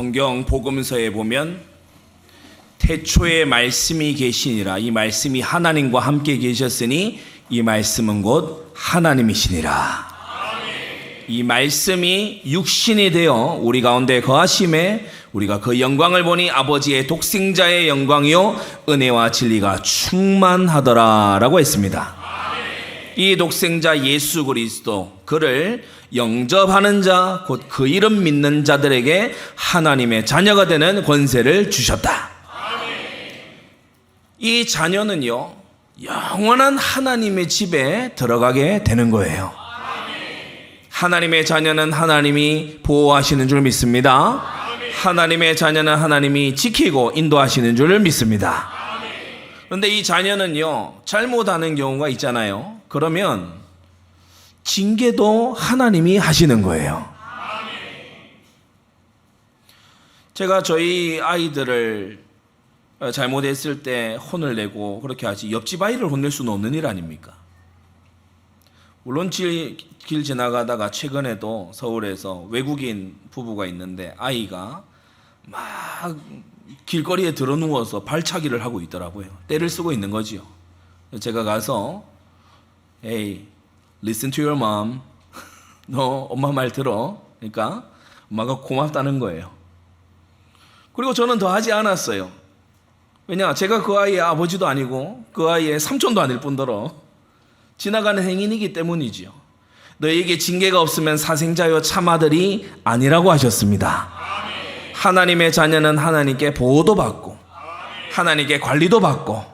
성경 복음서에 보면 태초에 말씀이 계시니라, 이 말씀이 하나님과 함께 계셨으니 이 말씀은 곧 하나님이시니라. 이 말씀이 육신이 되어 우리 가운데 거하심에 우리가 그 영광을 보니 아버지의 독생자의 영광이요 은혜와 진리가 충만하더라 라고 했습니다. 이 독생자 예수 그리스도, 그를 영접하는 자, 곧 그 이름 믿는 자들에게 하나님의 자녀가 되는 권세를 주셨다. 이 자녀는요, 영원한 하나님의 집에 들어가게 되는 거예요. 하나님의 자녀는 하나님이 보호하시는 줄 믿습니다. 하나님의 자녀는 하나님이 지키고 인도하시는 줄 믿습니다. 그런데 이 자녀는요, 잘못하는 경우가 있잖아요. 그러면 징계도 하나님이 하시는 거예요. 제가 저희 아이들을 잘못했을 때 혼을 내고 그렇게 하지, 옆집 아이를 혼낼 수는 없는 일 아닙니까? 물론 길 지나가다가 최근에도 서울에서 외국인 부부가 있는데 아이가 막 길거리에 들어 누워서 발차기를 하고 있더라고요. 떼를 쓰고 있는 거지요. 제가 가서 Hey, listen to your mom. 너 엄마 말 들어. 그러니까 엄마가 고맙다는 거예요. 그리고 저는 더 하지 않았어요. 왜냐, 제가 그 아이의 아버지도 아니고 그 아이의 삼촌도 아닐 뿐더러 지나가는 행인이기 때문이지요. 너에게 징계가 없으면 사생자요 참아들이 아니라고 하셨습니다. 하나님의 자녀는 하나님께 보호도 받고 하나님께 관리도 받고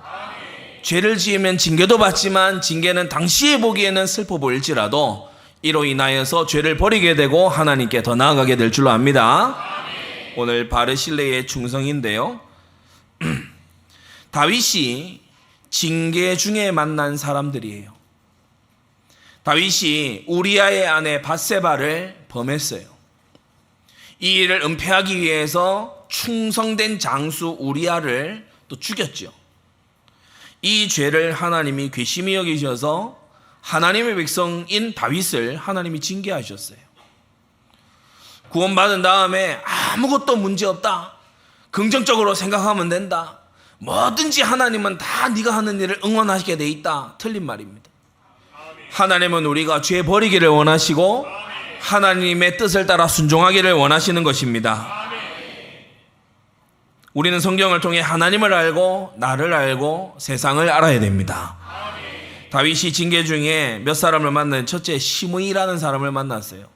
죄를 지으면 징계도 받지만 징계는 당시에 보기에는 슬퍼 보일지라도 이로 인하여서 죄를 버리게 되고 하나님께 더 나아가게 될 줄로 압니다. 오늘 바르실레의 충성인데요. 다윗이 징계 중에 만난 사람들이에요. 다윗이 우리아의 아내 밧세바를 범했어요. 이 일을 은폐하기 위해서 충성된 장수 우리아를 또 죽였죠. 이 죄를 하나님이 괘씸히 여기셔서 하나님의 백성인 다윗을 하나님이 징계하셨어요. 구원받은 다음에 아무것도 문제없다, 긍정적으로 생각하면 된다, 뭐든지 하나님은 다 네가 하는 일을 응원하시게 돼 있다, 틀린 말입니다. 하나님은 우리가 죄 버리기를 원하시고 하나님의 뜻을 따라 순종하기를 원하시는 것입니다. 우리는 성경을 통해 하나님을 알고 나를 알고 세상을 알아야 됩니다. 다윗이 징계 중에 몇 사람을 만났는데 첫째, 시므이라는 사람을 만났어요.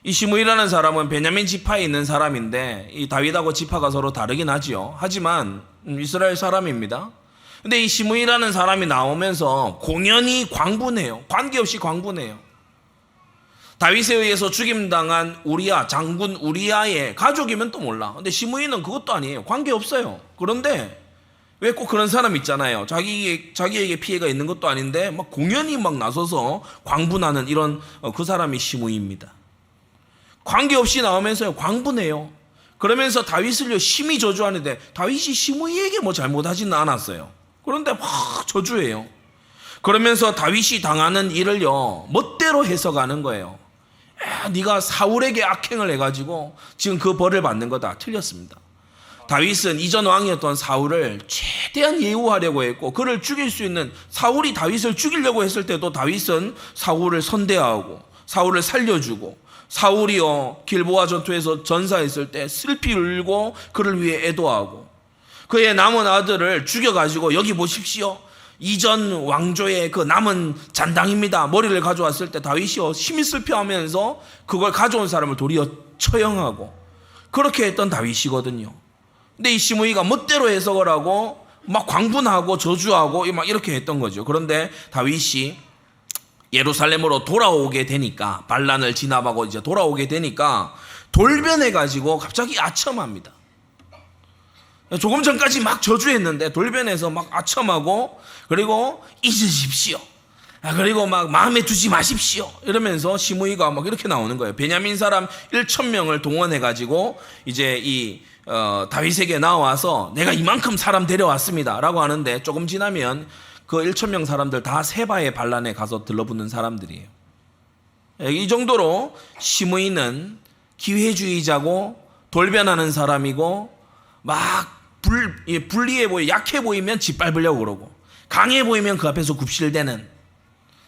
이 시므이라는 사람은 베냐민 지파에 있는 사람인데 이 다윗하고 지파가 서로 다르긴 하지요. 하지만 이스라엘 사람입니다. 근데 이 시므이라는 사람이 나오면서 공연히 광분해요. 관계없이 광분해요. 다윗에 의해서 죽임당한 우리아, 장군 우리아의 가족이면 또 몰라. 근데 시므이는 그것도 아니에요. 관계없어요. 그런데 왜 꼭 그런 사람 있잖아요. 자기에게 피해가 있는 것도 아닌데 막 공연히 막 나서서 광분하는 이런 그 사람이 시므이입니다. 관계없이 나오면서요, 광분해요. 그러면서 다윗을요 심히 저주하는데 다윗이 시므이에게 뭐 잘못하지는 않았어요. 그런데 막 저주해요. 그러면서 다윗이 당하는 일을요 멋대로 해석하는 거예요. 네가 사울에게 악행을 해가지고 지금 그 벌을 받는 거다. 틀렸습니다. 다윗은 이전 왕이었던 사울을 최대한 예우하려고 했고 그를 죽일 수 있는, 사울이 다윗을 죽이려고 했을 때도 다윗은 사울을 선대하고 사울을 살려주고, 사울이요 길보아 전투에서 전사했을 때 슬피 울고 그를 위해 애도하고, 그의 남은 아들을 죽여가지고 여기 보십시오, 이전 왕조의 그 남은 잔당입니다, 머리를 가져왔을 때 다윗이요 심히 슬퍼하면서 그걸 가져온 사람을 도리어 처형하고 그렇게 했던 다윗이거든요. 근데 이 시므이가 멋대로 해석을 하고 막 광분하고 저주하고 막 이렇게 했던 거죠. 그런데 다윗이 예루살렘으로 돌아오게 되니까, 반란을 진압하고 이제 돌아오게 되니까 돌변해가지고 갑자기 아첨합니다. 조금 전까지 막 저주했는데 돌변해서 막 아첨하고, 그리고 잊으십시오, 그리고 막 마음에 두지 마십시오 이러면서 시므이가 막 이렇게 나오는 거예요. 베냐민 사람 1,000명을 동원해가지고 이제 이 다윗에게 나와서 내가 이만큼 사람 데려왔습니다 라고 하는데, 조금 지나면 그 1,000명 사람들 다 세바의 반란에 가서 들러붙는 사람들이에요. 이 정도로 시므이는 기회주의자고 돌변하는 사람이고 막 불리해 보이 약해 보이면 짓밟으려고 그러고 강해 보이면 그 앞에서 굽실대는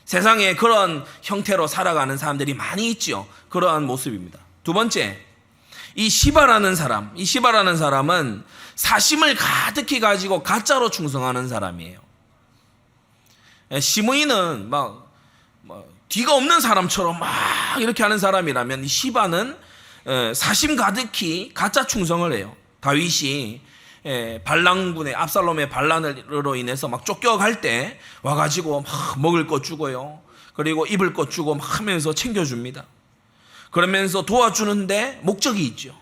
세상에 그런 형태로 살아가는 사람들이 많이 있죠. 그러한 모습입니다. 두 번째, 이 시바라는 사람은 사심을 가득히 가지고 가짜로 충성하는 사람이에요. 시므이는 막 뒤가 없는 사람처럼 막 이렇게 하는 사람이라면 이 시바는 사심 가득히 가짜 충성을 해요. 다윗이 반란군의 압살롬의 반란으로 인해서 막 쫓겨갈 때 와가지고 막 먹을 것 주고요. 그리고 입을 것 주고 막 하면서 챙겨줍니다. 그러면서 도와주는데 목적이 있죠.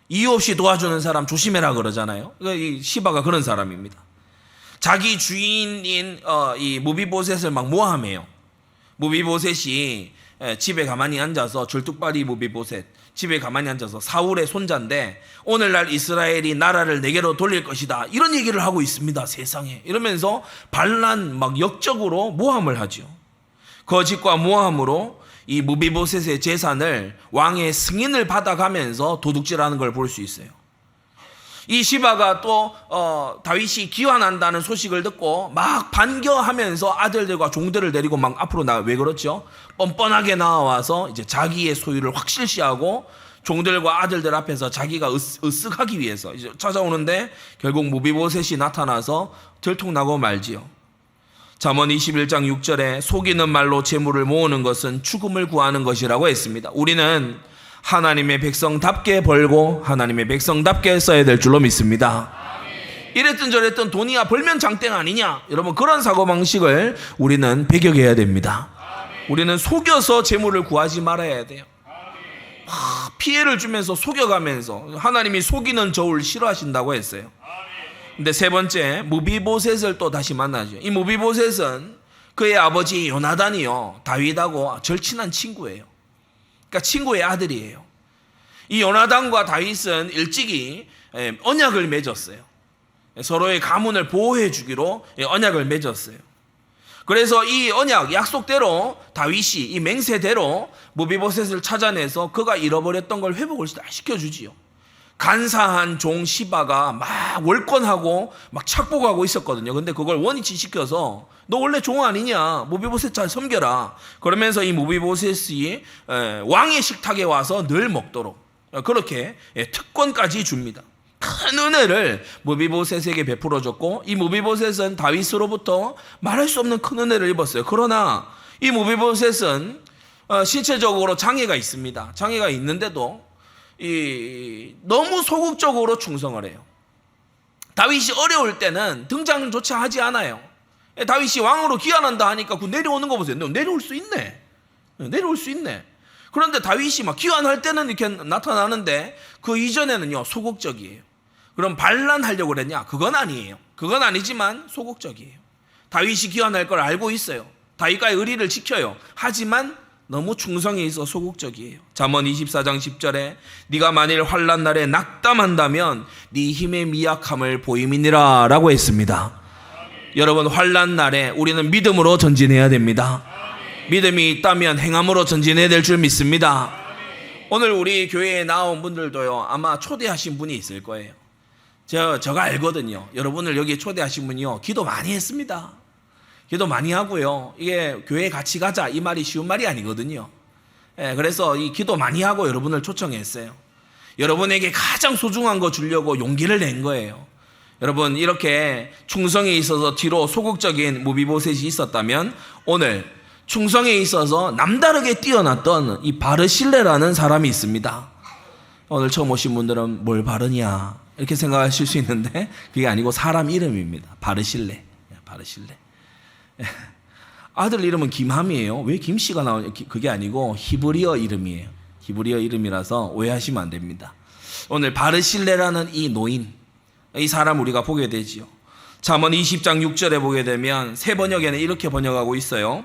이유 없이 도와주는 사람 조심해라 그러잖아요. 이 시바가 그런 사람입니다. 자기 주인인 이 무비보셋을 막 모함해요. 무비보셋이 집에 가만히 앉아서 절뚝발이 무비보셋 집에 가만히 앉아서 사울의 손자인데 오늘날 이스라엘이 나라를 내게로 돌릴 것이다 이런 얘기를 하고 있습니다. 세상에 이러면서 반란 막 역적으로 모함을 하죠. 거짓과 모함으로 이 무비보셋의 재산을 왕의 승인을 받아가면서 도둑질하는 걸 볼 수 있어요. 이 시바가 또 다윗이 기환한다는 소식을 듣고 막 반겨하면서 아들들과 종들을 데리고 막 앞으로 왜 그렇죠? 뻔뻔하게 나와서 이제 자기의 소유를 확실시하고 종들과 아들들 앞에서 자기가 으쓱하기 위해서 이제 찾아오는데 결국 무비보셋이 나타나서 들통나고 말지요. 잠언 21장 6절에 속이는 말로 재물을 모으는 것은 죽음을 구하는 것이라고 했습니다. 우리는 하나님의 백성답게 벌고 하나님의 백성답게 써야 될 줄로 믿습니다. 이랬든 저랬든 돈이야 벌면 장땡 아니냐, 여러분 그런 사고방식을 우리는 배격해야 됩니다. 우리는 속여서 재물을 구하지 말아야 돼요. 피해를 주면서 속여가면서 하나님이 속이는 저울 싫어하신다고 했어요. 근데 세 번째, 무비보셋을 또 다시 만나죠. 이 무비보셋은 그의 아버지 요나단이요 다윗하고 절친한 친구예요. 그러니까 친구의 아들이에요. 이 요나단과 다윗은 일찍이 언약을 맺었어요. 서로의 가문을 보호해 주기로 언약을 맺었어요. 그래서 이 언약 약속대로 다윗이 이 맹세대로 무비보셋을 찾아내서 그가 잃어버렸던 걸 회복을 시켜주지요. 간사한 종 시바가 막 월권하고 막 착복하고 있었거든요. 근데 그걸 원위치 시켜서 너 원래 종 아니냐, 무비보셋 잘 섬겨라. 그러면서 이 무비보셋이 왕의 식탁에 와서 늘 먹도록 그렇게 특권까지 줍니다. 큰 은혜를 무비보셋에게 베풀어줬고 이 무비보셋은 다윗으로부터 말할 수 없는 큰 은혜를 입었어요. 그러나 이 무비보셋은 신체적으로 장애가 있습니다. 장애가 있는데도 너무 소극적으로 충성을 해요. 다윗이 어려울 때는 등장조차 하지 않아요. 다윗이 왕으로 기한한다 하니까 그 내려오는 거 보세요. 내려올 수 있네. 내려올 수 있네. 그런데 다윗이 막 기한할 때는 이렇게 나타나는데 그 이전에는요 소극적이에요. 그럼 반란하려고 그랬냐? 그건 아니에요. 그건 아니지만 소극적이에요. 다윗이 기한할 걸 알고 있어요. 다윗과의 의리를 지켜요. 하지만 너무 충성에 있어 소극적이에요. 잠언 24장 10절에 네가 만일 환난 날에 낙담한다면 네 힘의 미약함을 보임이니라 라고 했습니다. 여러분 환난 날에 우리는 믿음으로 전진해야 됩니다. 믿음이 있다면 행함으로 전진해야 될 줄 믿습니다. 오늘 우리 교회에 나온 분들도요 아마 초대하신 분이 있을 거예요. 제가 알거든요. 여러분을 여기 초대하신 분이요 기도 많이 했습니다. 기도 많이 하고요. 이게 교회에 같이 가자 이 말이 쉬운 말이 아니거든요. 그래서 이 기도 많이 하고 여러분을 초청했어요. 여러분에게 가장 소중한 거 주려고 용기를 낸 거예요. 여러분 이렇게 충성에 있어서 뒤로 소극적인 무비보셋이 있었다면 오늘 충성에 있어서 남다르게 뛰어났던 이 바르실레라는 사람이 있습니다. 오늘 처음 오신 분들은 뭘 바르냐 이렇게 생각하실 수 있는데 그게 아니고 사람 이름입니다. 바르실레. 아들 이름은 김함이에요. 왜 김씨가 나오냐? 그게 아니고 히브리어 이름이에요. 히브리어 이름이라서 오해하시면 안 됩니다. 오늘 바르실레라는 이 노인, 이 사람 우리가 보게 되지요. 잠언 20장 6절에 보게 되면 새 번역에는 이렇게 번역하고 있어요.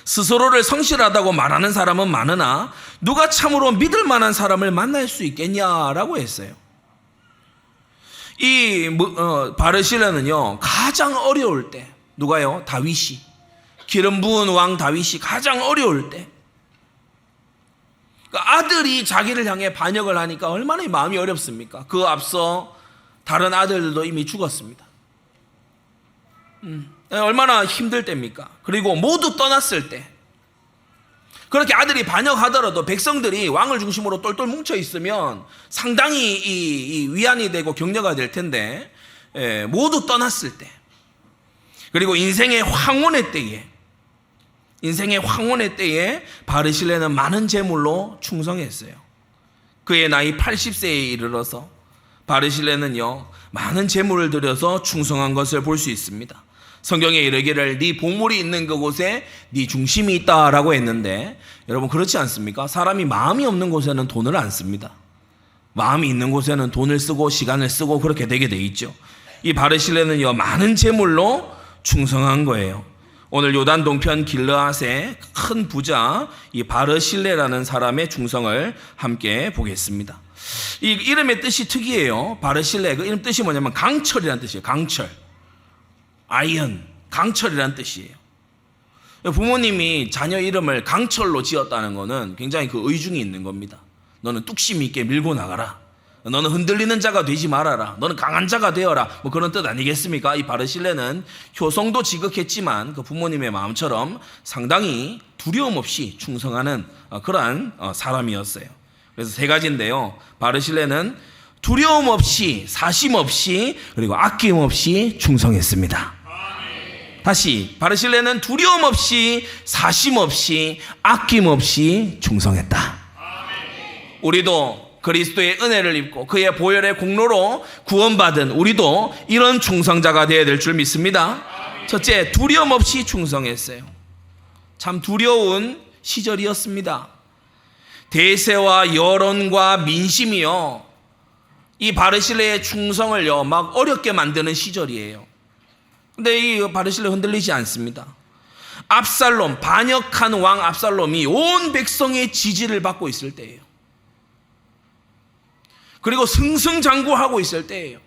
스스로를 성실하다고 말하는 사람은 많으나 누가 참으로 믿을 만한 사람을 만날 수 있겠냐라고 했어요. 이 바르실레는요 가장 어려울 때 누가요? 다윗이 기름 부은 왕 다윗이 가장 어려울 때 그러니까 아들이 자기를 향해 반역을 하니까 얼마나 마음이 어렵습니까? 그 앞서 다른 아들들도 이미 죽었습니다. 얼마나 힘들 때입니까? 그리고 모두 떠났을 때, 그렇게 아들이 반역하더라도 백성들이 왕을 중심으로 똘똘 뭉쳐 있으면 상당히 이 위안이 되고 격려가 될 텐데, 모두 떠났을 때, 그리고 인생의 황혼의 때에 바르실레는 많은 재물로 충성했어요. 그의 나이 80세에 이르러서 바르실레는요, 많은 재물을 들여서 충성한 것을 볼 수 있습니다. 성경에 이르기를 네 보물이 있는 그곳에 네 중심이 있다라고 했는데, 여러분 그렇지 않습니까? 사람이 마음이 없는 곳에는 돈을 안 씁니다. 마음이 있는 곳에는 돈을 쓰고 시간을 쓰고 그렇게 되게 돼 있죠. 이 바르실레는요, 많은 재물로 충성한 거예요. 오늘 요단 동편 길르앗의 큰 부자 이 바르실레라는 사람의 충성을 함께 보겠습니다. 이 이름의 뜻이 특이해요. 바르실레, 그 이름 뜻이 뭐냐면 강철이라는 뜻이에요. 강철, 아이언, 강철이라는 뜻이에요. 부모님이 자녀 이름을 강철로 지었다는 것은 굉장히 그 의중이 있는 겁니다. 너는 뚝심 있게 밀고 나가라. 너는 흔들리는 자가 되지 말아라. 너는 강한 자가 되어라. 뭐 그런 뜻 아니겠습니까? 이 바르실레는 효성도 지극했지만 그 부모님의 마음처럼 상당히 두려움 없이 충성하는 그러한 사람이었어요. 그래서 세 가지인데요. 바르실레는 두려움 없이, 사심 없이, 그리고 아낌 없이 충성했습니다. 다시, 바르실레는 두려움 없이, 사심 없이, 아낌 없이 충성했다. 우리도 그리스도의 은혜를 입고 그의 보혈의 공로로 구원받은 우리도 이런 충성자가 되어야 될 줄 믿습니다. 첫째, 두려움 없이 충성했어요. 참 두려운 시절이었습니다. 대세와 여론과 민심이요, 이 바르실레의 충성을요 막 어렵게 만드는 시절이에요. 근데 이 바르실레 흔들리지 않습니다. 압살롬, 반역한 왕 압살롬이 온 백성의 지지를 받고 있을 때예요. 그리고 승승장구하고 있을 때예요.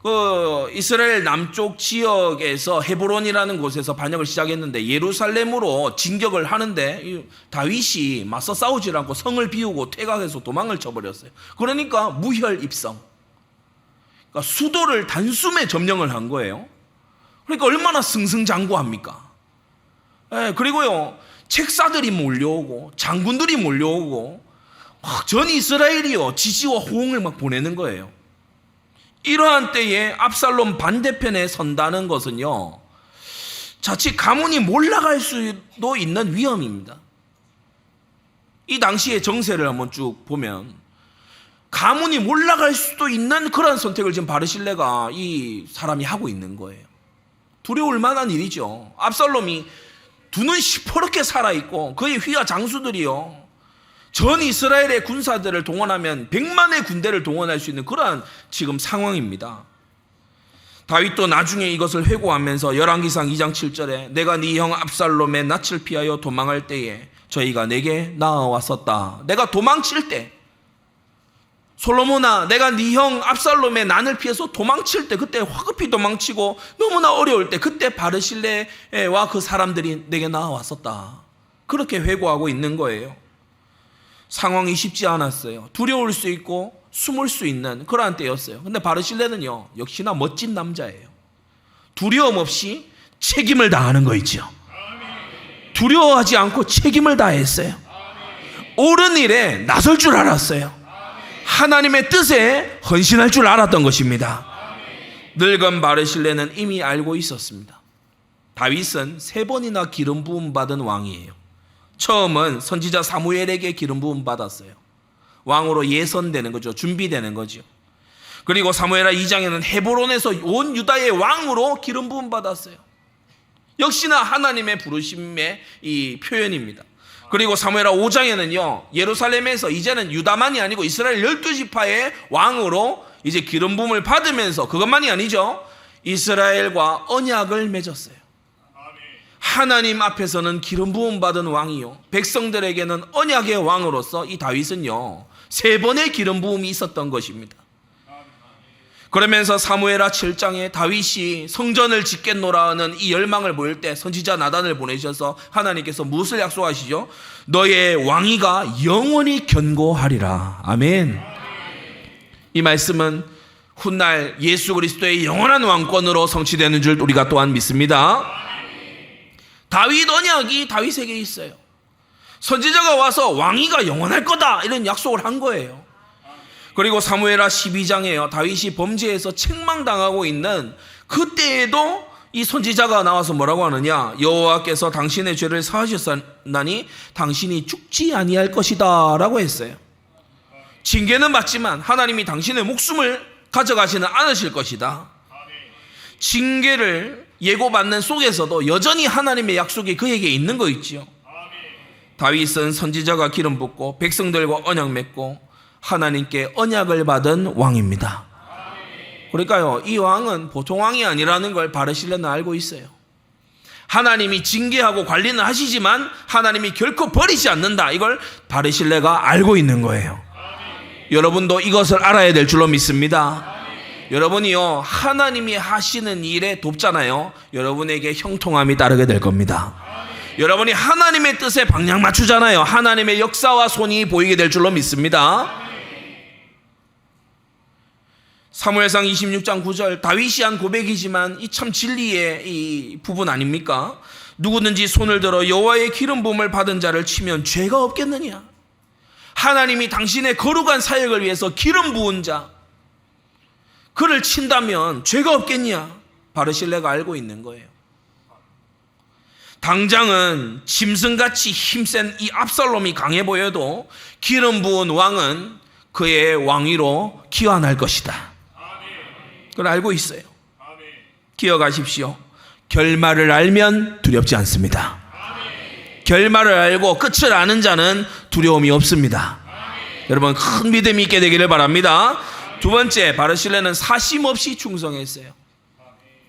그 이스라엘 남쪽 지역에서 헤브론이라는 곳에서 반역을 시작했는데 예루살렘으로 진격을 하는데 다윗이 맞서 싸우지 않고 성을 비우고 퇴각해서 도망을 쳐버렸어요. 그러니까 무혈입성, 그러니까 수도를 단숨에 점령을 한 거예요. 그러니까 얼마나 승승장구합니까? 그리고요, 책사들이 몰려오고 장군들이 몰려오고 전 이스라엘이요 지지와 호응을 막 보내는 거예요. 이러한 때에 압살롬 반대편에 선다는 것은요, 자칫 가문이 몰락할 수도 있는 위험입니다. 이 당시의 정세를 한번 쭉 보면 가문이 몰락할 수도 있는 그런 선택을 지금 바르실레가 이 사람이 하고 있는 거예요. 두려울 만한 일이죠. 압살롬이 두 눈 시퍼렇게 살아있고 그의 휘하 장수들이요, 전 이스라엘의 군사들을 동원하면 100만의 군대를 동원할 수 있는 그러한 지금 상황입니다. 다윗도 나중에 이것을 회고하면서 열왕기상 2장 7절에 내가 네 형 압살롬의 낯을 피하여 도망할 때에 저희가 내게 나아왔었다. 내가 도망칠 때, 솔로몬아, 내가 네 형 압살롬의 난을 피해서 도망칠 때, 그때 화급히 도망치고 너무나 어려울 때, 그때 바르실레와 그 사람들이 내게 나아왔었다. 그렇게 회고하고 있는 거예요. 상황이 쉽지 않았어요. 두려울 수 있고 숨을 수 있는 그러한 때였어요. 근데 바르실레는요, 역시나 멋진 남자예요. 두려움 없이 책임을 다하는 거 있죠. 두려워하지 않고 책임을 다했어요. 옳은 일에 나설 줄 알았어요. 하나님의 뜻에 헌신할 줄 알았던 것입니다. 늙은 바르실레는 이미 알고 있었습니다. 다윗은 3번이나 기름 부음 받은 왕이에요. 처음은 선지자 사무엘에게 기름 부음 받았어요. 왕으로 예선되는 거죠. 준비되는 거죠. 그리고 사무엘하 2장에는 헤브론에서 온 유다의 왕으로 기름 부음 받았어요. 역시나 하나님의 부르심의 이 표현입니다. 그리고 사무엘하 5장에는요, 예루살렘에서 이제는 유다만이 아니고 이스라엘 12지파의 왕으로 이제 기름 부음을 받으면서 그것만이 아니죠, 이스라엘과 언약을 맺었어요. 하나님 앞에서는 기름 부음 받은 왕이요, 백성들에게는 언약의 왕으로서 이 다윗은요 3번의 기름 부음이 있었던 것입니다. 그러면서 사무엘하 7장에 다윗이 성전을 짓겠노라는 이 열망을 보일 때 선지자 나단을 보내셔서 하나님께서 무엇을 약속하시죠? 너의 왕위가 영원히 견고하리라. 아멘. 이 말씀은 훗날 예수 그리스도의 영원한 왕권으로 성취되는 줄 우리가 또한 믿습니다. 다윗 언약이 다윗에게 있어요. 선지자가 와서 왕위가 영원할 거다 이런 약속을 한 거예요. 그리고 사무엘하 12장에요. 다윗이 범죄에서 책망당하고 있는 그때에도 이 선지자가 나와서 뭐라고 하느냐? 여호와께서 당신의 죄를 사하셨나니 당신이 죽지 아니할 것이다 라고 했어요. 징계는 받지만 하나님이 당신의 목숨을 가져가지는 않으실 것이다. 징계를 예고받는 속에서도 여전히 하나님의 약속이 그에게 있는 거 있지요. 다윗은 선지자가 기름 붓고 백성들과 언약 맺고 하나님께 언약을 받은 왕입니다. 그러니까요, 이 왕은 보통 왕이 아니라는 걸 바르실레는 알고 있어요. 하나님이 징계하고 관리는 하시지만 하나님이 결코 버리지 않는다. 이걸 바르실레가 알고 있는 거예요. 여러분도 이것을 알아야 될 줄로 믿습니다. 여러분이요, 하나님이 하시는 일에 돕잖아요. 여러분에게 형통함이 따르게 될 겁니다. 여러분이 하나님의 뜻에 방향 맞추잖아요. 하나님의 역사와 손이 보이게 될 줄로 믿습니다. 사무엘상 26장 9절 다윗이 한 고백이지만 이 참 진리의 이 부분 아닙니까? 누구든지 손을 들어 여호와의 기름 부음을 받은 자를 치면 죄가 없겠느냐? 하나님이 당신의 거룩한 사역을 위해서 기름 부은 자 그를 친다면 죄가 없겠냐? 바르실레가 알고 있는 거예요. 당장은 짐승같이 힘센 이 압살롬이 강해 보여도 기름 부은 왕은 그의 왕위로 기환할 것이다. 그걸 알고 있어요. 기억하십시오. 결말을 알면 두렵지 않습니다. 결말을 알고 끝을 아는 자는 두려움이 없습니다. 여러분 큰 믿음이 있게 되기를 바랍니다. 두 번째, 바르실레는 사심 없이 충성했어요.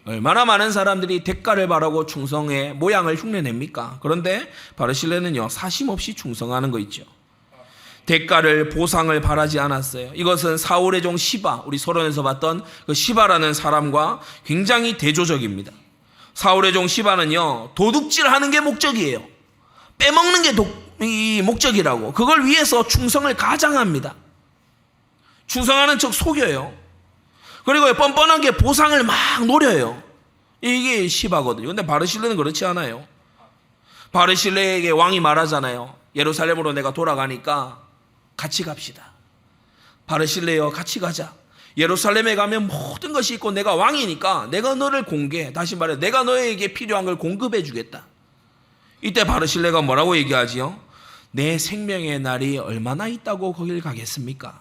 얼마나 많은 사람들이 대가를 바라고 충성의 모양을 흉내냅니까? 그런데 바르실레는요, 사심 없이 충성하는 거 있죠. 대가를 보상을 바라지 않았어요. 이것은 사울의 종 시바, 우리 서론에서 봤던 그 시바라는 사람과 굉장히 대조적입니다. 사울의 종 시바는요, 도둑질하는 게 목적이에요. 빼먹는 게 이 목적이라고. 그걸 위해서 충성을 가장합니다. 충성하는 척 속여요. 그리고 뻔뻔하게 보상을 막 노려요. 이게 시바거든요. 근데 바르실레는 그렇지 않아요. 바르실레에게 왕이 말하잖아요. 예루살렘으로 내가 돌아가니까 같이 갑시다. 바르실레여 같이 가자. 예루살렘에 가면 모든 것이 있고 내가 왕이니까 내가 너를 공개해. 다시 말해 내가 너에게 필요한 걸 공급해 주겠다. 이때 바르실레가 뭐라고 얘기하지요? 내 생명의 날이 얼마나 있다고 거길 가겠습니까?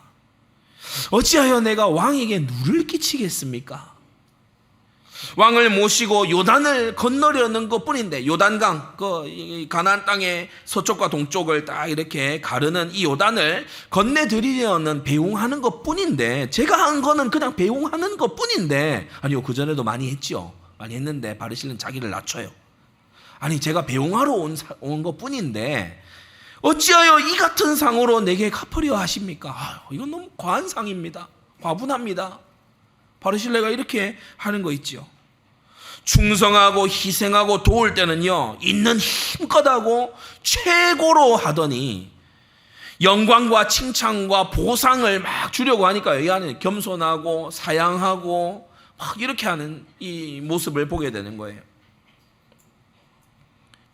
어찌하여 내가 왕에게 누를 끼치겠습니까? 왕을 모시고 요단을 건너려는 것뿐인데, 요단강, 그 가나안 땅의 서쪽과 동쪽을 딱 이렇게 가르는 이 요단을 건네드리려는 배웅하는 것뿐인데, 제가 한 거는 그냥 배웅하는 것뿐인데, 아니요, 그 전에도 많이 했죠. 많이 했는데 바르실레는 자기를 낮춰요. 아니, 제가 배웅하러 온 것뿐인데 어찌하여 이 같은 상으로 내게 갚으려 하십니까? 이건 너무 과한 상입니다. 과분합니다. 바르실레가 이렇게 하는 거 있죠. 충성하고 희생하고 도울 때는요, 있는 힘껏 하고 최고로 하더니 영광과 칭찬과 보상을 막 주려고 하니까 이 안에 겸손하고 사양하고 막 이렇게 하는 이 모습을 보게 되는 거예요.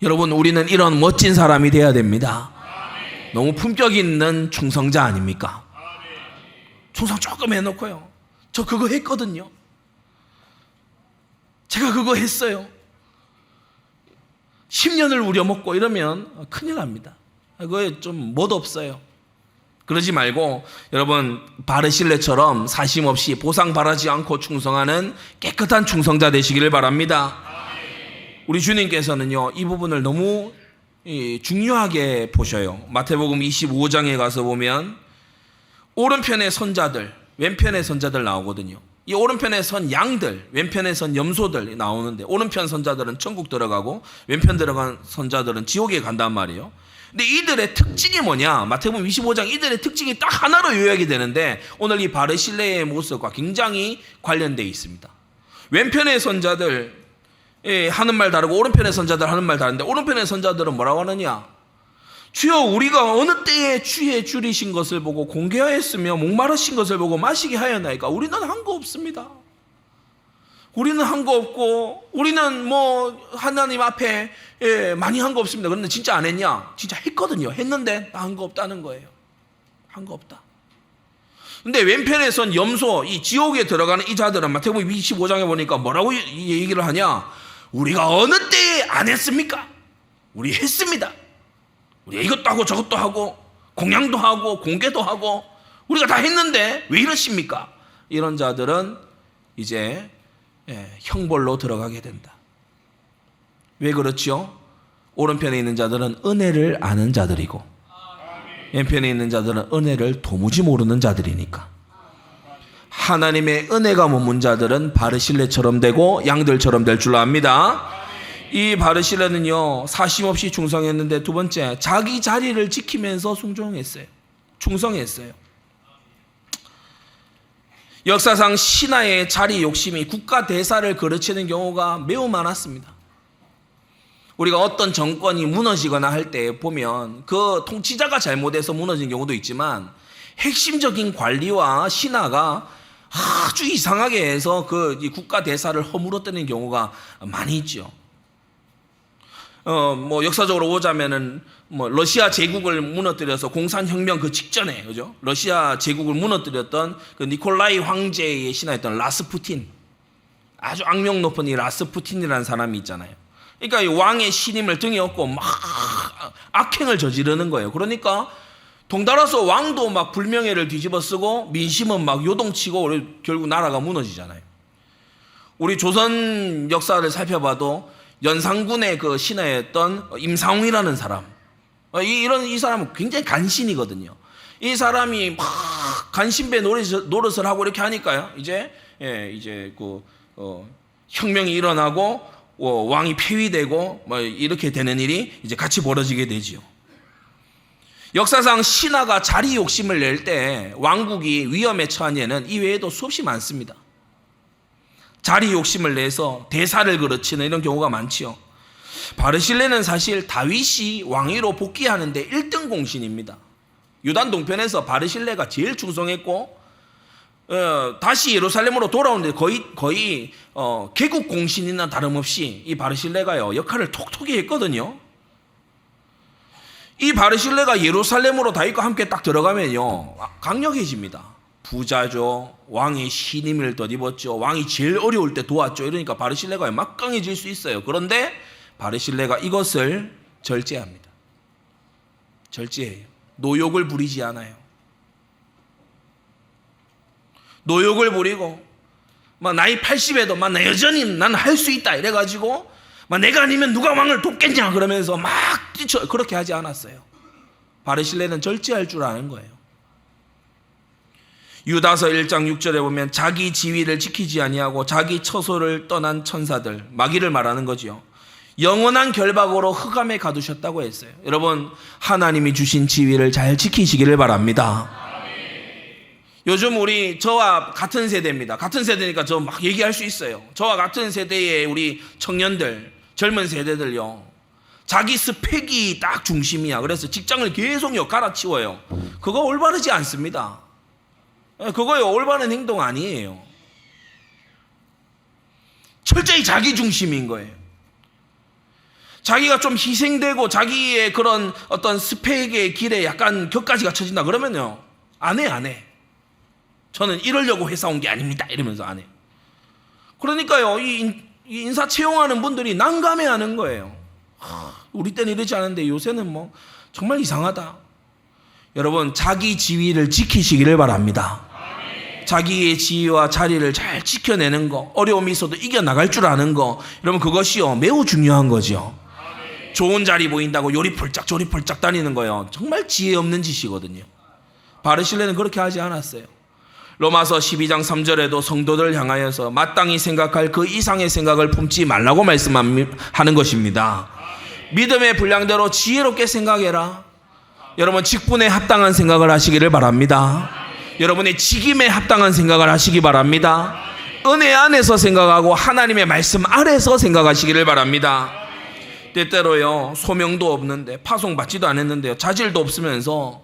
여러분, 우리는 이런 멋진 사람이 되어야 됩니다. 너무 품격 있는 충성자 아닙니까? 충성 조금 해놓고요, 저 그거 했거든요. 제가 그거 했어요. 10년을 우려먹고 이러면 큰일 납니다. 그거에 좀 멋없어요. 그러지 말고 여러분 바르실레처럼 사심 없이 보상 바라지 않고 충성하는 깨끗한 충성자 되시기를 바랍니다. 우리 주님께서는요, 이 부분을 너무 중요하게 보셔요. 마태복음 25장에 가서 보면 오른편에 선자들, 왼편에 선자들 나오거든요. 이 오른편에 선 양들, 왼편에 선 염소들 나오는데, 오른편 선자들은 천국 들어가고 왼편 들어간 선자들은 지옥에 간단 말이에요. 근데 이들의 특징이 뭐냐? 마태복음 25장 이들의 특징이 딱 하나로 요약이 되는데 오늘 이 바르실레의 모습과 굉장히 관련되어 있습니다. 왼편의 선자들 하는 말 다르고 오른편의 선자들 하는 말 다른데 오른편의 선자들은 뭐라고 하느냐? 주여 우리가 어느 때에 주의 줄이신 것을 보고 공개하였으며 목마르신 것을 보고 마시게 하였나이까? 우리는 한 거 없습니다. 우리는 한 거 없고 우리는 뭐 하나님 앞에 많이 한 거 없습니다. 그런데 진짜 안 했냐? 진짜 했거든요. 했는데 나 한 거 없다는 거예요. 한 거 없다. 근데 왼편에선 염소, 이 지옥에 들어가는 이 자들은 마태복음 25장에 보니까 뭐라고 얘기를 하냐? 우리가 어느 때에 안 했습니까? 우리 했습니다. 우리 이것도 하고 저것도 하고 공양도 하고 공개도 하고 우리가 다 했는데 왜 이러십니까? 이런 자들은 이제 형벌로 들어가게 된다. 왜 그렇죠? 오른편에 있는 자들은 은혜를 아는 자들이고 왼편에 있는 자들은 은혜를 도무지 모르는 자들이니까. 하나님의 은혜가 머문 자들은 바르실레처럼 되고 양들처럼 될 줄 압니다. 이 바르실레는요, 사심없이 충성했는데 두 번째, 자기 자리를 지키면서 순종했어요. 충성했어요. 역사상 신하의 자리 욕심이 국가 대사를 그르치는 경우가 매우 많았습니다. 우리가 어떤 정권이 무너지거나 할 때 보면 그 통치자가 잘못해서 무너진 경우도 있지만 핵심적인 관리와 신하가 아주 이상하게 해서 그 국가 대사를 허물어뜨리는 경우가 많이 있죠. 뭐 역사적으로 보자면은 뭐 러시아 제국을 무너뜨려서 공산혁명 그 직전에, 그죠? 러시아 제국을 무너뜨렸던 그 니콜라이 황제의 신하였던 라스푸틴, 아주 악명 높은 이 라스푸틴이라는 사람이 있잖아요. 그러니까 이 왕의 신임을 등에 업고 막 악행을 저지르는 거예요. 그러니까 동달아서 왕도 막 불명예를 뒤집어쓰고 민심은 막 요동치고 결국 나라가 무너지잖아요. 우리 조선 역사를 살펴봐도 연산군의 그 신하였던 임상웅이라는 사람, 이 사람은 굉장히 간신이거든요. 이 사람이 막 간신배 노릇을 하고 이렇게 하니까요. 이제 혁명이 일어나고 왕이 폐위되고 뭐 이렇게 되는 일이 이제 같이 벌어지게 되지요. 역사상 신하가 자리 욕심을 낼 때 왕국이 위험에 처한 예는 이외에도 수없이 많습니다. 자리 욕심을 내서 대사를 그르치는 이런 경우가 많지요. 바르실레는 사실 다윗이 왕위로 복귀하는데 1등 공신입니다. 유단 동편에서 바르실레가 제일 충성했고 다시 예루살렘으로 돌아오는데 거의 개국 공신이나 다름없이 이 바르실레가요 역할을 톡톡히 했거든요. 이 바르실레가 예루살렘으로 다윗과 함께 딱 들어가면요 강력해집니다. 부자죠. 왕의 신임을 덧입었죠. 왕이 제일 어려울 때 도왔죠. 이러니까 바르실레가 막강해질 수 있어요. 그런데 바르실레가 이것을 절제합니다. 절제해요. 노욕을 부리지 않아요. 노욕을 부리고 막 나이 80에도 막 여전히 난 할 수 있다 이래가지고 막 내가 아니면 누가 왕을 돕겠냐 그러면서 막 뛰쳐 그렇게 하지 않았어요. 바르실레는 절제할 줄 아는 거예요. 유다서 1장 6절에 보면 자기 지위를 지키지 아니하고 자기 처소를 떠난 천사들, 마귀를 말하는 거지요. 영원한 결박으로 흑암에 가두셨다고 했어요. 여러분 하나님이 주신 지위를 잘 지키시기를 바랍니다. 요즘 우리 저와 같은 세대입니다. 같은 세대니까 저 막 얘기할 수 있어요. 저와 같은 세대의 우리 청년들, 젊은 세대들요. 자기 스펙이 딱 중심이야. 그래서 직장을 계속 갈아치워요. 그거 올바르지 않습니다. 그거요 올바른 행동 아니에요. 철저히 자기 중심인 거예요. 자기가 좀 희생되고 자기의 그런 어떤 스펙의 길에 약간 격가지가 쳐진다 그러면요 안 해. 저는 이러려고 회사 온 게 아닙니다 이러면서 안 해요. 그러니까요 이 인사 채용하는 분들이 난감해하는 거예요. 우리 때는 이러지 않은데 요새는 뭐 정말 이상하다. 여러분 자기 지위를 지키시기를 바랍니다. 자기의 지위와 자리를 잘 지켜내는 거, 어려움이 있어도 이겨나갈 줄 아는 거, 여러분 그것이요 매우 중요한 거죠. 좋은 자리 보인다고 요리펄짝 저리펄짝 다니는 거요 정말 지혜 없는 짓이거든요. 바르실레는 그렇게 하지 않았어요. 로마서 12장 3절에도 성도들을 향하여서 마땅히 생각할 그 이상의 생각을 품지 말라고 말씀하는 것입니다. 믿음의 분량대로 지혜롭게 생각해라. 여러분 직분에 합당한 생각을 하시기를 바랍니다. 여러분의 직임에 합당한 생각을 하시기 바랍니다. 은혜 안에서 생각하고 하나님의 말씀 아래서 생각하시기를 바랍니다. 때때로요, 소명도 없는데 파송받지도 않았는데요, 자질도 없으면서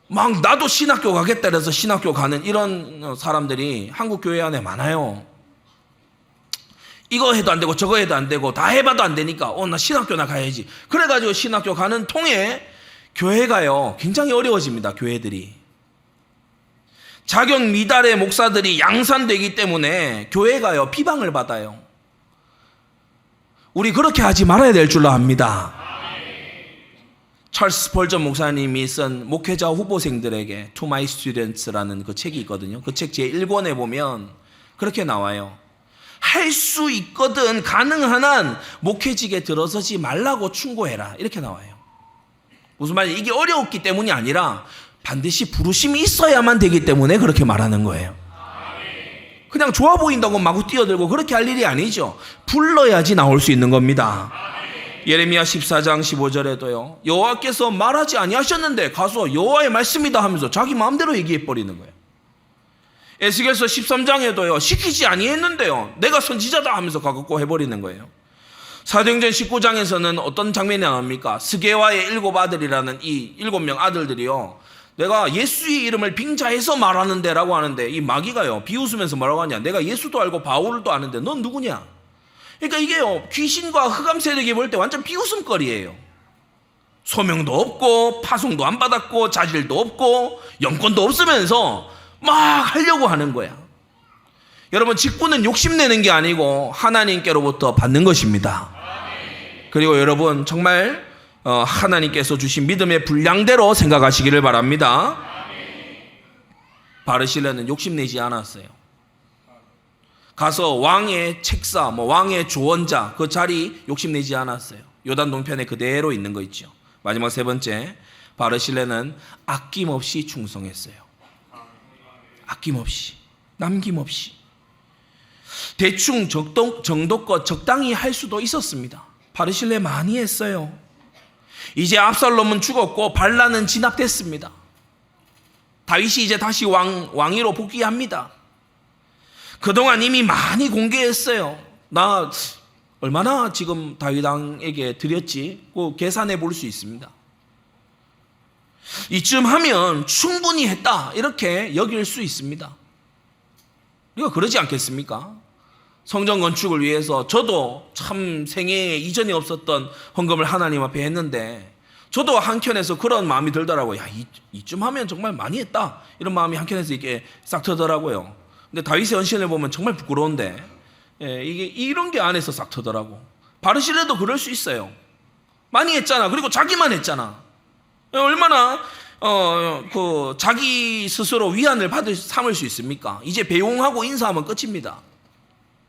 막 나도 신학교 가겠다 해서 신학교 가는 이런 사람들이 한국 교회 안에 많아요. 이거 해도 안 되고 저거 해도 안 되고 다 해봐도 안 되니까 나 신학교나 가야지. 그래가지고 신학교 가는 통에 교회가요 굉장히 어려워집니다. 교회들이 자격 미달의 목사들이 양산되기 때문에 교회가요 비방을 받아요. 우리 그렇게 하지 말아야 될 줄로 압니다. 찰스 스펄전 목사님이 쓴 목회자 후보생들에게 To My Students라는 그 책이 있거든요. 그 책 제1권에 보면 그렇게 나와요. 할 수 있거든 가능한 한 목회직에 들어서지 말라고 충고해라, 이렇게 나와요. 무슨 말이에요? 이게 어려웠기 때문이 아니라 반드시 부르심이 있어야만 되기 때문에 그렇게 말하는 거예요. 그냥 좋아 보인다고 마구 뛰어들고 그렇게 할 일이 아니죠. 불러야지 나올 수 있는 겁니다. 예레미야 14장 15절에도요 여호와께서 말하지 아니하셨는데 가서 여호와의 말씀이다 하면서 자기 마음대로 얘기해 버리는 거예요. 에스겔서 13장에도요 시키지 아니했는데요 내가 선지자다 하면서 가갖고 해버리는 거예요. 사도행전 19장에서는 어떤 장면이 나옵니까? 스게와의 7 아들이라는 이 7명 아들들이요 내가 예수의 이름을 빙자해서 말하는데 라고 하는데 이 마귀가요 비웃으면서 뭐라고 하냐, 내가 예수도 알고 바울도 아는데 넌 누구냐. 그러니까 이게요 귀신과 흑암 세력이 볼 때 완전 비웃음거리예요. 소명도 없고 파송도 안 받았고 자질도 없고 영권도 없으면서 막 하려고 하는 거야. 여러분 직분은 욕심내는 게 아니고 하나님께로부터 받는 것입니다. 그리고 여러분 정말 하나님께서 주신 믿음의 분량대로 생각하시기를 바랍니다. 바르실레는 욕심내지 않았어요. 가서 왕의 책사, 왕의 조언자 그 자리 욕심내지 않았어요. 요단 동편에 그대로 있는 거 있죠. 마지막 세 번째, 바르실레는 아낌없이 충성했어요. 아낌없이, 남김없이. 대충 정도껏 적당히 할 수도 있었습니다. 바르실레 많이 했어요. 이제 압살롬은 죽었고 반란은 진압됐습니다. 다윗이 이제 다시 왕위로 복귀합니다. 그동안 이미 많이 공개했어요. 나 얼마나 지금 다윗 왕에게 드렸지? 계산해 볼 수 있습니다. 이쯤 하면 충분히 했다 이렇게 여길 수 있습니다. 우리가 그러지 않겠습니까? 성전 건축을 위해서 저도 참 생애에 이전에 없었던 헌금을 하나님 앞에 했는데 저도 한켠에서 그런 마음이 들더라고요. 야, 이쯤 하면 정말 많이 했다 이런 마음이 한켠에서 이렇게 싹 트더라고요. 근데 다윗의 헌신을 보면 정말 부끄러운데 이게 이런 게 안에서 싹 트더라고. 바르실레도 그럴 수 있어요. 많이 했잖아. 그리고 자기만 했잖아. 얼마나 자기 스스로 위안을 삼을 수 있습니까? 이제 배웅하고 인사하면 끝입니다.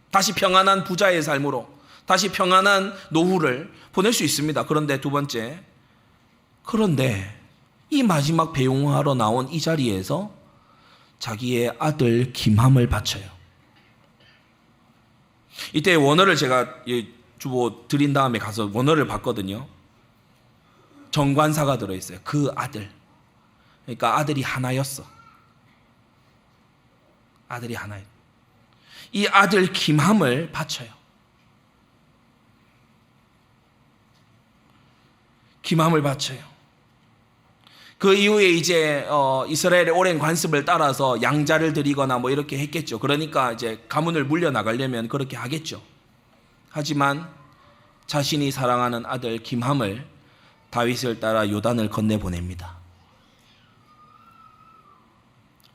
다시 평안한 부자의 삶으로, 다시 평안한 노후를 보낼 수 있습니다. 그런데 두 번째, 그런데 이 마지막 배웅하러 나온 이 자리에서 자기의 아들 김함을 바쳐요. 이때 원어를 제가 주보 드린 다음에 가서 원어를 봤거든요. 정관사가 들어있어요. 그 아들. 그러니까 아들이 하나였어. 아들이 하나예요. 이 아들 김함을 바쳐요. 김함을 바쳐요. 그 이후에 이제 이스라엘의 오랜 관습을 따라서 양자를 드리거나 이렇게 했겠죠. 그러니까 이제 가문을 물려나가려면 그렇게 하겠죠. 하지만 자신이 사랑하는 아들 김함을 다윗을 따라 요단을 건네보냅니다.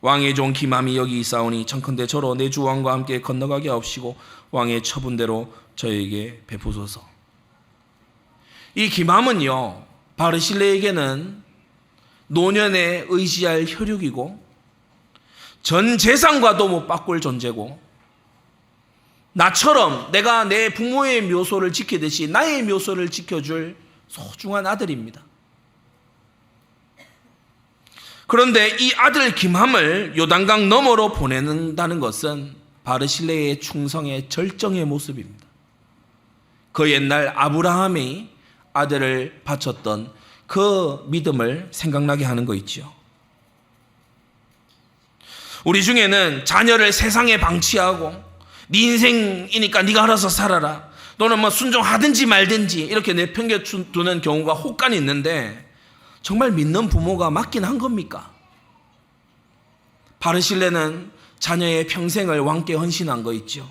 왕의 종 김함이 여기 있사오니 청컨대 저로 내 주 왕과 함께 건너가게 하옵시고 왕의 처분대로 저에게 베푸소서. 이 김함은요 바르실레에게는 노년에 의지할 혈육이고 전 재산과도 못 바꿀 존재고 나처럼 내가 내 부모의 묘소를 지키듯이 나의 묘소를 지켜줄 소중한 아들입니다. 그런데 이 아들 김함을 요단강 너머로 보내는다는 것은 바르실레의 충성의 절정의 모습입니다. 그 옛날 아브라함이 아들을 바쳤던 그 믿음을 생각나게 하는 거 있죠. 우리 중에는 자녀를 세상에 방치하고 네 인생이니까 네가 알아서 살아라, 너는 뭐 순종하든지 말든지 이렇게 내팽겨두는 경우가 혹간 있는데, 정말 믿는 부모가 맞긴 한 겁니까? 바르실레는 자녀의 평생을 왕께 헌신한 거 있죠.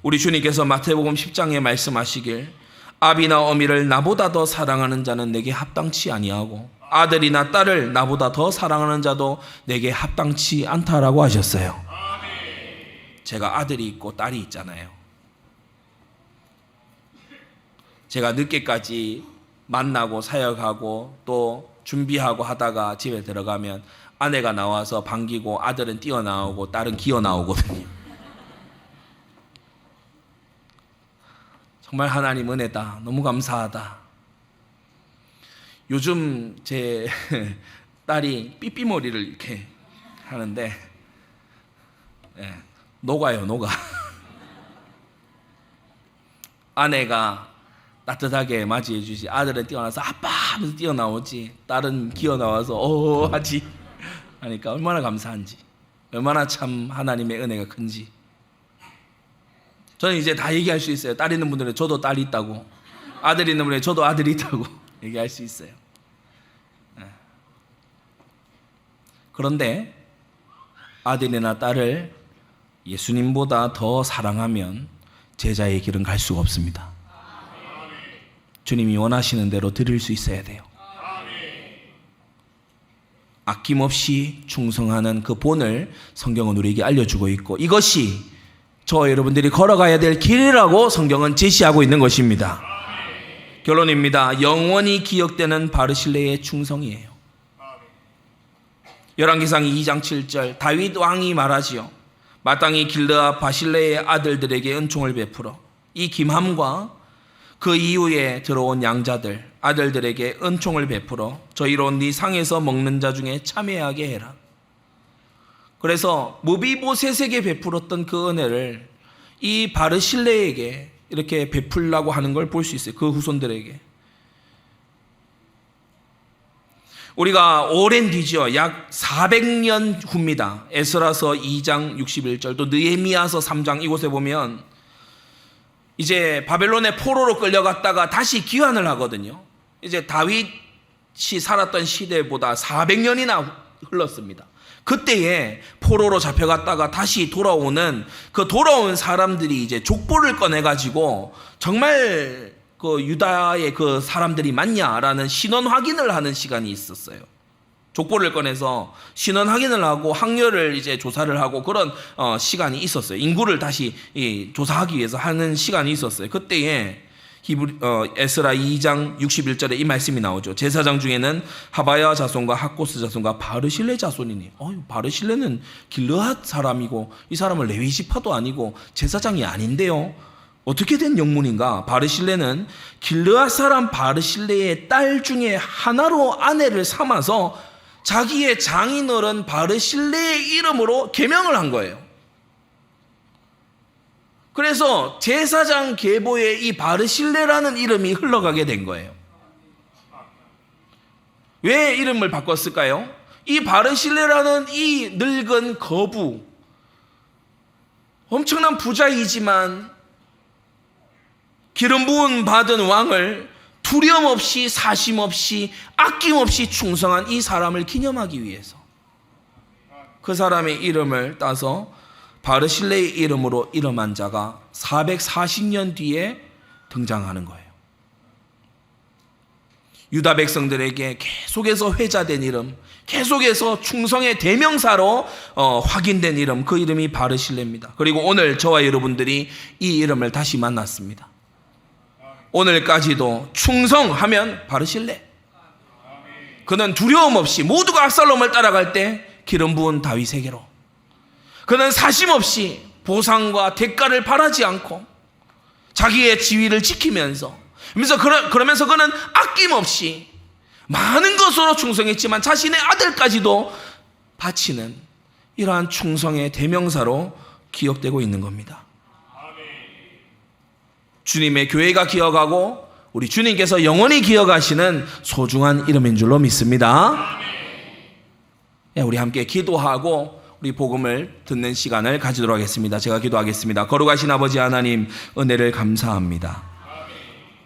우리 주님께서 마태복음 10장에 말씀하시길, 아비나 어미를 나보다 더 사랑하는 자는 내게 합당치 아니하고 아들이나 딸을 나보다 더 사랑하는 자도 내게 합당치 않다라고 하셨어요. 제가 아들이 있고 딸이 있잖아요. 제가 늦게까지 만나고 사역하고 또 준비하고 하다가 집에 들어가면 아내가 나와서 반기고 아들은 뛰어나오고 딸은 기어나오거든요. 정말 하나님 은혜다, 너무 감사하다. 요즘 제 딸이 삐삐머리를 이렇게 하는데 녹아요, 녹아. 아내가 따뜻하게 맞이해 주지, 아들은 뛰어나서 아빠 하면서 뛰어나오지, 딸은 기어나와서 어 하지 하니까 얼마나 감사한지, 얼마나 참 하나님의 은혜가 큰지 저는 이제 다 얘기할 수 있어요. 딸 있는 분들은 저도 딸이 있다고, 아들 있는 분들은 저도 아들이 있다고 얘기할 수 있어요. 그런데 아들이나 딸을 예수님보다 더 사랑하면 제자의 길은 갈 수가 없습니다. 주님이 원하시는 대로 드릴 수 있어야 돼요. 아낌없이 충성하는 그 본을 성경은 우리에게 알려주고 있고, 이것이 저와 여러분들이 걸어가야 될 길이라고 성경은 제시하고 있는 것입니다. 결론입니다. 영원히 기억되는 바르실레의 충성이에요. 열왕기상 2장 7절 다윗 왕이 말하지요. 마땅히 길르앗 바실레의 아들들에게 은총을 베풀어 이 김함과 그 이후에 들어온 양자들 아들들에게 은총을 베풀어 저희로 네 상에서 먹는 자 중에 참여하게 해라. 그래서 무비보셋에게 베풀었던 그 은혜를 이 바르실레에게 이렇게 베풀라고 하는 걸 볼 수 있어요. 그 후손들에게. 우리가 오랜 뒤죠. 약 400년 후입니다. 에스라서 2장 61절 또 느헤미야서 3장 이곳에 보면 이제 바벨론의 포로로 끌려갔다가 다시 귀환을 하거든요. 이제 다윗이 살았던 시대보다 400년이나 흘렀습니다. 그때에 포로로 잡혀갔다가 다시 돌아오는 그 돌아온 사람들이 이제 족보를 꺼내가지고 정말 그 유다의 그 사람들이 맞냐라는 신원 확인을 하는 시간이 있었어요. 족보를 꺼내서 신원 확인을 하고 학렬을 이제 조사를 하고 그런 시간이 있었어요. 인구를 다시 조사하기 위해서 하는 시간이 있었어요. 그때에 에스라 2장 61절에 이 말씀이 나오죠. 제사장 중에는 하바야 자손과 학고스 자손과 바르실레 자손이니, 바르실레는 길르앗 사람이고 이 사람은 레위 지파도 아니고 제사장이 아닌데요. 어떻게 된 영문인가? 바르실레는 길르앗 사람 바르실레의 딸 중에 하나로 아내를 삼아서 자기의 장인어른 바르실레의 이름으로 계명을 한 거예요. 그래서 제사장 계보에 이 바르실레라는 이름이 흘러가게 된 거예요. 왜 이름을 바꿨을까요? 이 바르실레라는 이 늙은 거부, 엄청난 부자이지만 기름 부음 받은 왕을 두려움 없이 사심 없이 아낌없이 충성한 이 사람을 기념하기 위해서 그 사람의 이름을 따서 바르실레의 이름으로 이름한 자가 440년 뒤에 등장하는 거예요. 유다 백성들에게 계속해서 회자된 이름, 계속해서 충성의 대명사로 확인된 이름, 그 이름이 바르실레입니다. 그리고 오늘 저와 여러분들이 이 이름을 다시 만났습니다. 오늘까지도 충성하면 바르실레. 그는 두려움 없이 모두가 압살롬을 따라갈 때 기름 부은 다윗에게로, 그는 사심 없이 보상과 대가를 바라지 않고 자기의 지위를 지키면서 그러면서 그는 아낌없이 많은 것으로 충성했지만 자신의 아들까지도 바치는 이러한 충성의 대명사로 기억되고 있는 겁니다. 주님의 교회가 기억하고 우리 주님께서 영원히 기억하시는 소중한 이름인 줄로 믿습니다. 우리 함께 기도하고 우리 복음을 듣는 시간을 가지도록 하겠습니다. 제가 기도하겠습니다. 거룩하신 아버지 하나님, 은혜를 감사합니다.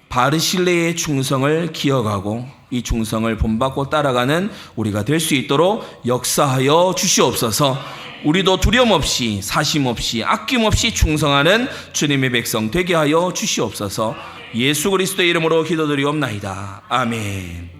바르실레의 충성을 기억하고 이 충성을 본받고 따라가는 우리가 될 수 있도록 역사하여 주시옵소서. 우리도 두려움 없이 사심 없이 아낌없이 충성하는 주님의 백성 되게 하여 주시옵소서. 예수 그리스도의 이름으로 기도드리옵나이다. 아멘.